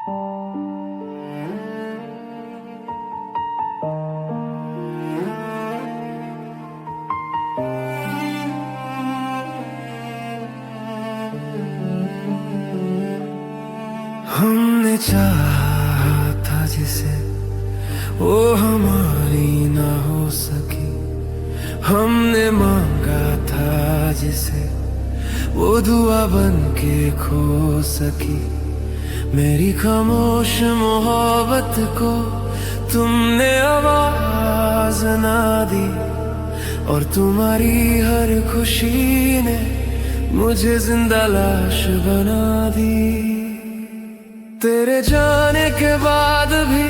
हमने चाहा था जिसे वो हमारी ना हो सकी, हमने मांगा था जिसे वो दुआ बन के खो सकी। मेरी खामोश मोहब्बत को तुमने आवाज ना दी, और तुम्हारी हर खुशी ने मुझे जिंदा लाश बना दी। तेरे जाने के बाद भी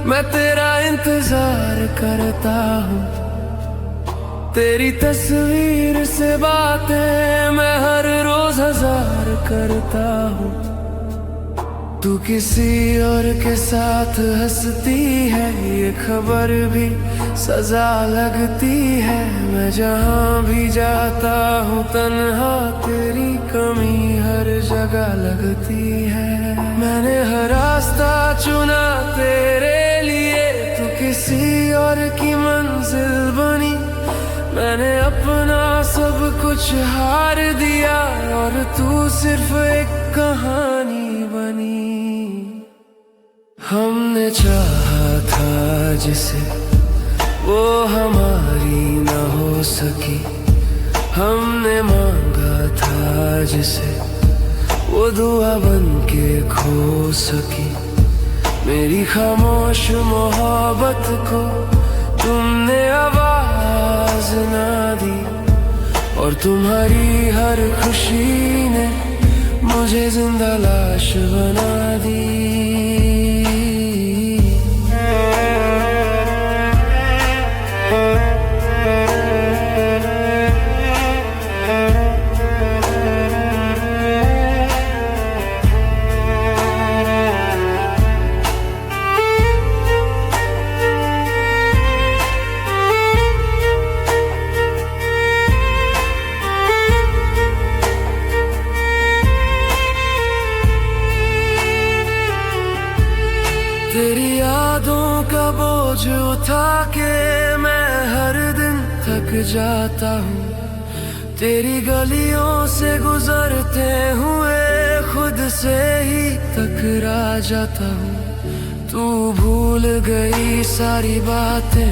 मैं तेरा इंतजार करता हूँ, तेरी तस्वीर से बातें मैं हर रोज हजार करता हूँ। तू किसी और के साथ हंसती है, ये खबर भी सजा लगती है। मैं जहाँ भी जाता हूँ तन्हा, तेरी कमी हर जगह लगती है। मैंने हर रास्ता चुना तेरे लिए, तू किसी और की मंजिल बनी। मैंने अपना सब कुछ हार दिया, और तू सिर्फ एक कहानी बनी। हमने चाहा था जिसे वो हमारी ना हो सकी, हमने मांगा था जिसे वो दुआ बन के खो सकी। मेरी खामोश मोहब्बत को तुमने आवाज ना दी, और तुम्हारी हर खुशी ने मुझे जिंदा लाश बना दी। तेरी यादों का बोझ उठा के मैं हर दिन थक जाता हूँ, तेरी गलियों से गुजरते हुए खुद से ही टकरा जाता हूँ। तू भूल गई सारी बातें,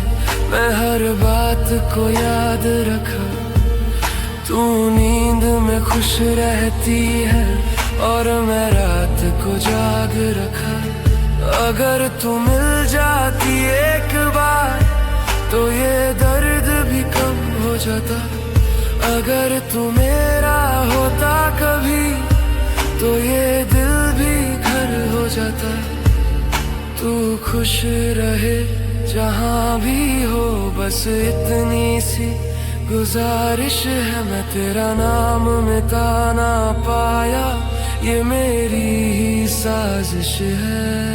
मैं हर बात को याद रखा। तू नींद में खुश रहती है, और मैं रात को जाग रखा। अगर तू मिल जाती एक बार तो ये दर्द भी कम हो जाता। अगर तू मेरा होता कभी तो ये दिल भी घर हो जाता। तू खुश रहे जहाँ भी हो, बस इतनी सी गुजारिश है। मैं तेरा नाम मिटा ना पाया, ये मेरी ही साजिश है।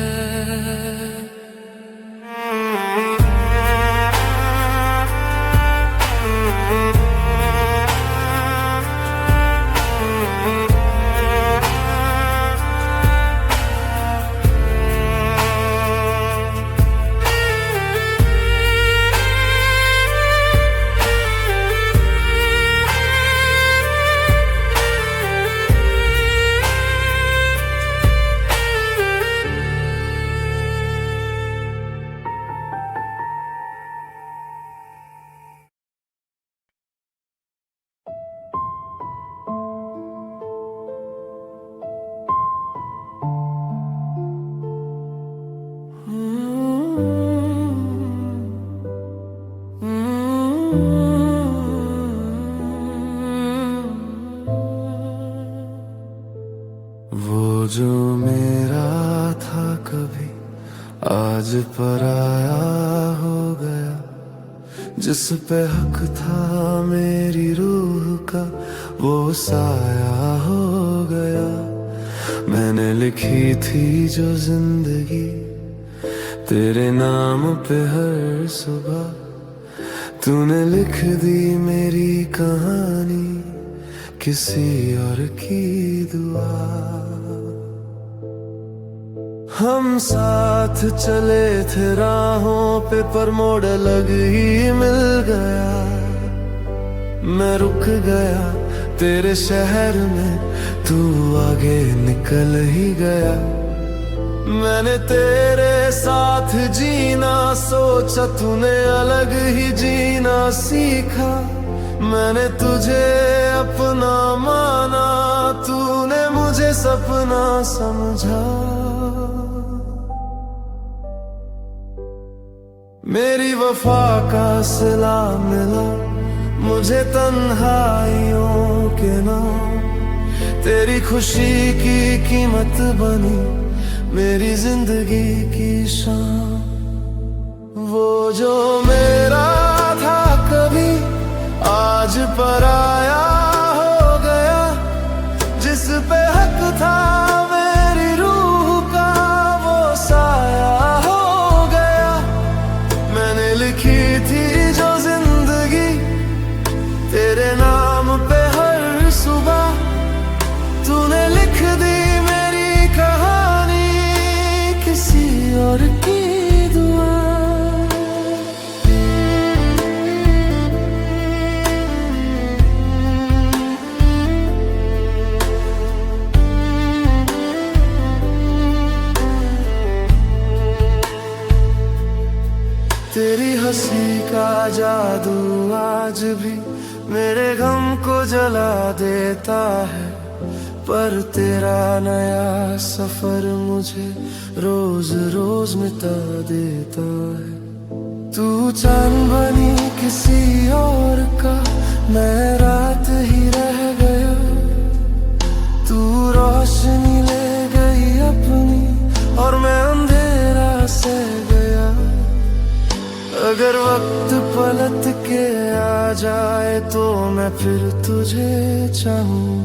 वो जो मेरा था कभी आज पराया हो गया, जिस पे हक था मेरी रूह का वो साया हो गया। मैंने लिखी थी जो जिंदगी तेरे नाम पे हर सुबह, तूने लिख दी मेरी कहानी किसी और की दुआ। हम साथ चले थे राहों पे, पर मोड़ अलग ही मिल गया। मैं रुक गया तेरे शहर में, तू आगे निकल ही गया। मैंने तेरे साथ जीना सोचा, तूने अलग ही जीना सीखा। मैंने तुझे अपना माना, तूने मुझे सपना समझा। मेरी वफा का सिला मिला मुझे तन्हाइयों के नाम। तेरी खुशी की कीमत बनी मेरी जिंदगी की शाम। वो जो मेरा था कभी आज पराया हो गया। जिस पे हक था मेरी रूह का, वो साया हो गया। मैंने लिखी थी जो जिंदगी तेरे नाम पे हर सुबह, तूने लिख दी मेरी कहानी किसी और की दुआ। तेरी हंसी का जादू आज भी मेरे गम को जला देता है। पर तेरा नया सफर मुझे रोज रोज मिटा देता है। तू चांद बनी किसी और का, मैं रात ही रह गया। तू रोशनी ले गई अपनी और मैं अंधेरा सह गया। अगर वक्त पलट के आ जाए तो मैं फिर तुझे चाहूं,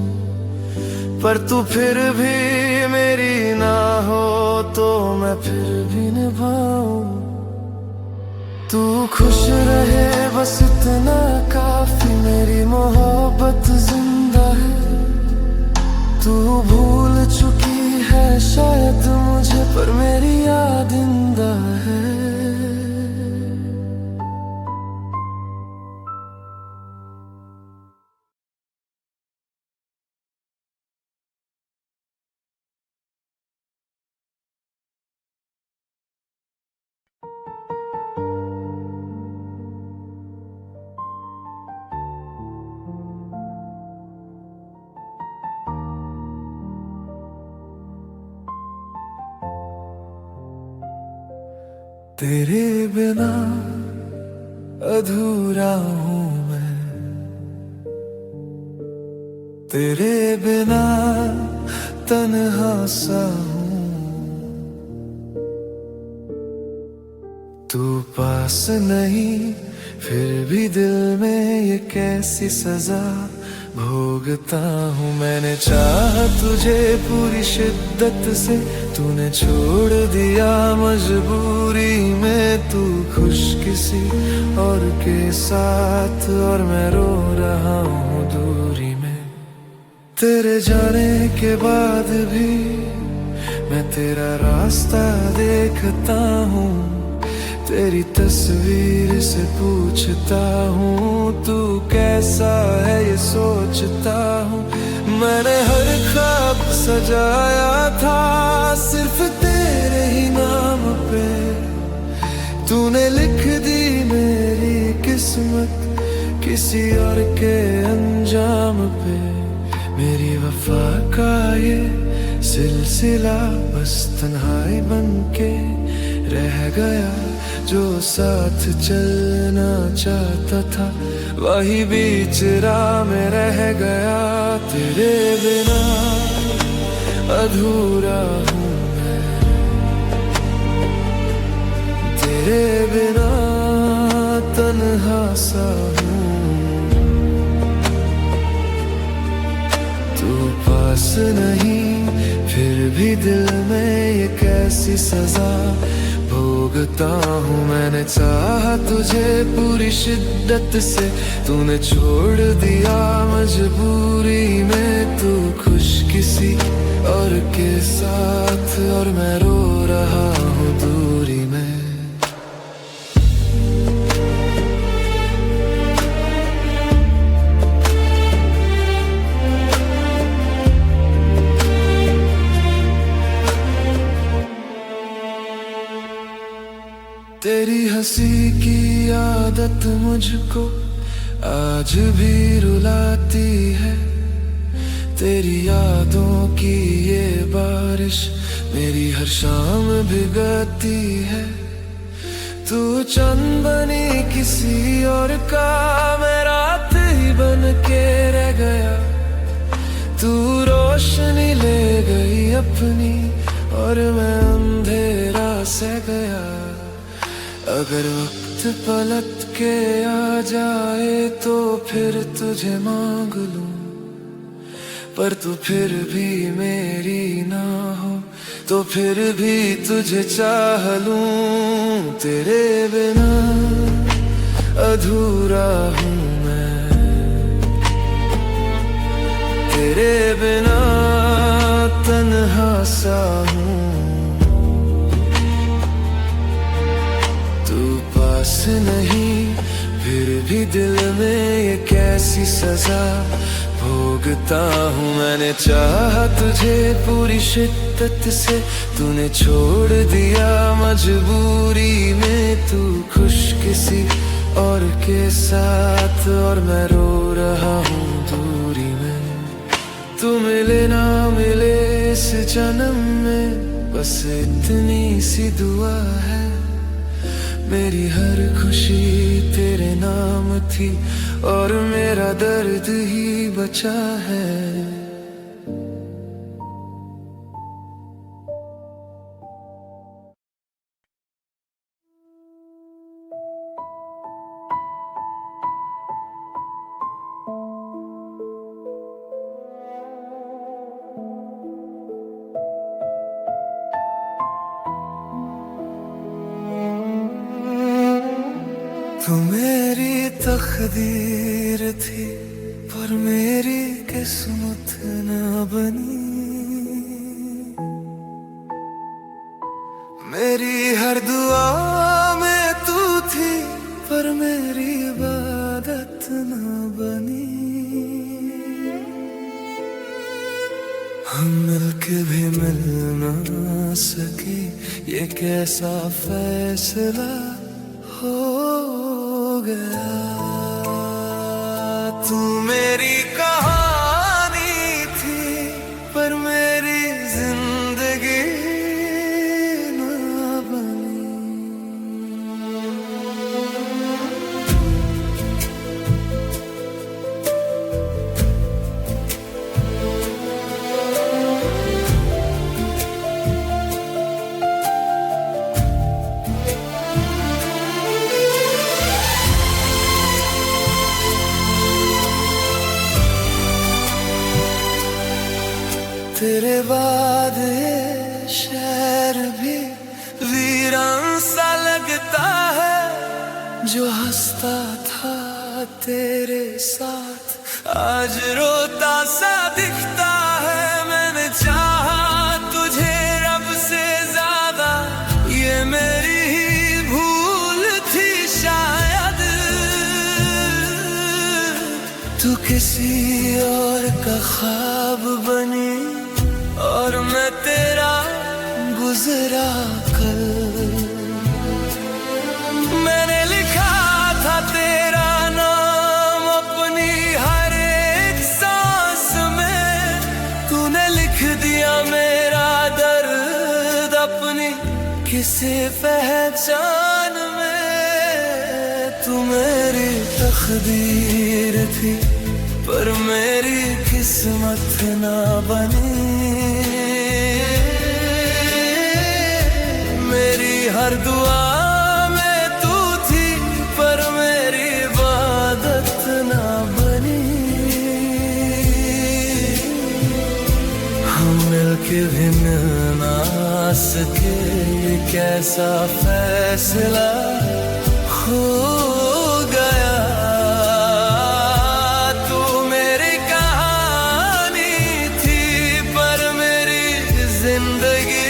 पर तू फिर भी मेरी ना हो तो मैं फिर भी निभाऊं। तू खुश रहे बस इतना काफी, मेरी मोहब्बत जिंदा है। तू भूल चुकी है शायद मुझे, पर मेरी याद जिंदा है। तेरे बिना अधूरा हूँ मैं, तेरे बिना तन्हा सा हूँ। तू पास नहीं फिर भी दिल में ये कैसी सजा भोगता हूँ। मैंने चाहा तुझे पूरी शिद्दत से, तूने छोड़ दिया मजबूरी में। तू खुश किसी और के साथ और मैं रो रहा हूँ दूरी में। तेरे जाने के बाद भी मैं तेरा रास्ता देखता हूँ। तेरी तस्वीर से पूछता हूँ, तू कैसा है ये सोचता हूँ। मैंने हर ख्वाब सजाया था सिर्फ तेरे ही नाम पे। तूने लिख दी मेरी किस्मत किसी और के अंजाम पे। मेरी वफा का ये सिलसिला बस तन्हाई बन के रह गया। जो साथ चलना चाहता था वही बीच राह में रह गया। तेरे बिना अधूरा हूँ मैं, तेरे बिना तन्हा सा हूँ। तू पास नहीं फिर भी दिल में ये कैसी सजा भोगता हूँ। मैंने चाहा तुझे पूरी शिद्दत से, तूने छोड़ दिया मजबूरी में। तू खुश किसी और के साथ और मैं रो रहा हूँ दूरी में। तेरी हंसी की आदत मुझको आज भी रुलाती है। तेरी यादों की ये बारिश मेरी हर शाम भिगाती है। तू चंद बनी किसी और का, मैं रात ही बन के रह गया। तू रोशनी ले गई अपनी और मैं अंधेरा सह गया। अगर वक्त पलट के आ जाए तो फिर तुझे मांग लूं, पर तू फिर भी मेरी ना हो तो फिर भी तुझे चाह लूं। तेरे बिना अधूरा हूँ मैं, तेरे बिना तन्हा सा हूँ। नहीं फिर भी दिल में ये कैसी सजा भोगता हूँ। मैंने चाहा तुझे पूरी शिद्दत से, तूने छोड़ दिया मजबूरी में। तू खुश किसी और के साथ और मैं रो रहा हूँ दूरी में। तू मिले ना मिले इस जन्म में, बस इतनी सी दुआ है। मेरी हर खुशी तेरे नाम थी और मेरा दर्द ही बचा है। तू मेरी तकदीर थी पर मेरी किस्मत न बनी। मेरी हर दुआ में तू थी पर मेरी इबादत न बनी। हम मिलके भी मिल ना सके, ये कैसा फैसला हो गया। तू मेरी कहानी थी पर मेरी जिंदगी ना बनी। तेरे बाद ये शहर भी वीरान सा लगता है। जो हंसता था तेरे साथ आज रोता सा दिखता है। मैंने चाहा तुझे रब से ज्यादा, ये मेरी ही भूल थी शायद। तू किसी और का ख्वाब बनी और मैं तेरा गुजरा कल। मैंने लिखा था तेरा नाम अपनी हर एक सांस में। तूने लिख दिया मेरा दर्द अपनी किसी पहचान में। तू मेरी तकदीर थी पर मेरी किस्मत ना बनी। मेरी हर दुआ में तू थी पर मेरी इबादत ना बनी। हम मिलके भी मिल ना सके, ये कैसा फैसला हो गया। जिंदगी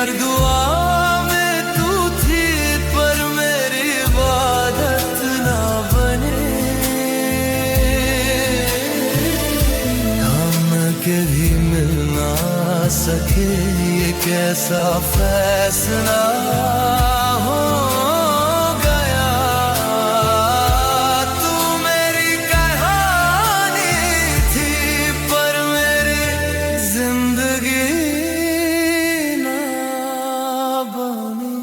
हर दुआ में तू थी, पर मेरी इबादत ना बने। हम कभी मिल ना सके, ये कैसा फैसला हो गया। तू मेरी कहानी थी, पर मेरी जिंदगी ना बनी।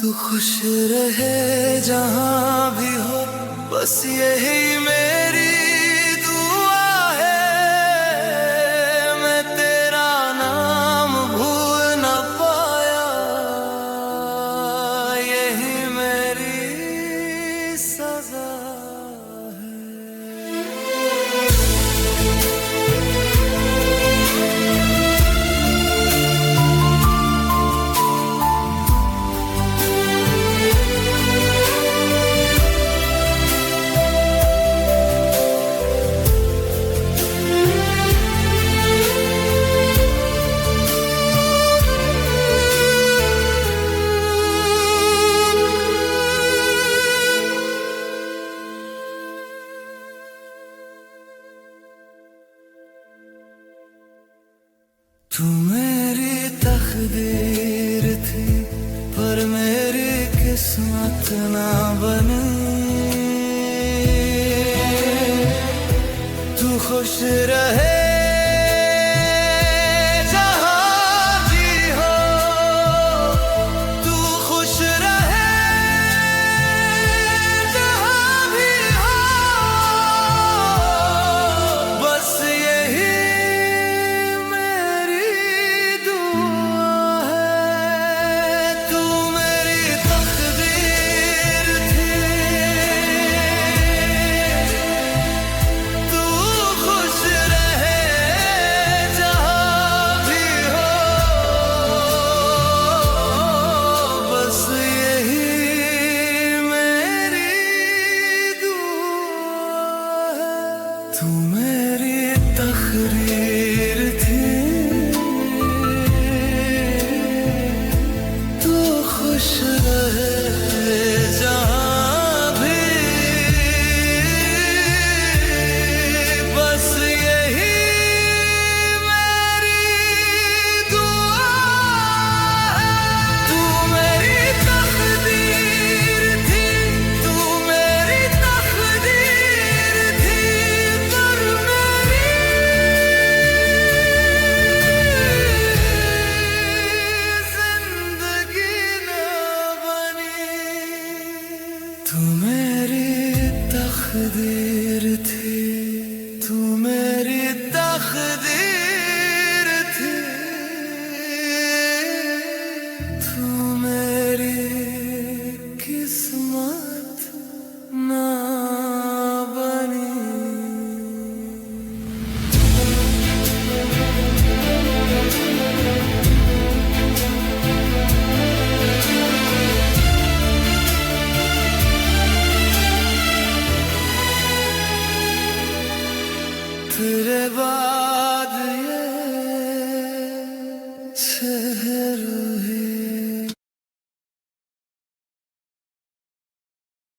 तू खुश रहे जहां भी हो, बस यही मेरी दुआ है। मैं तेरा नाम भूल ना पाया, यही मेरी सजा है। तू मेरी तकदीर थी, पर मेरी किस्मत ना बनी। तू खुश रहे जहां भी हो, तू खुश रहे जहां भी हो, बस यही तू मेरी तकदीर थी। तू खुश रहे जहां भी, बस यही मेरी दुआ है। तू मेरी तकदीर थी, तू मेरी तकदीर थी, पर मेरी जिंदगी ना बनी। तू मेरी तकदीर थी, तू मेरी तकदीर थी, तू मेरी किस्मत ना बनी। तेरे बाद ये शहर है।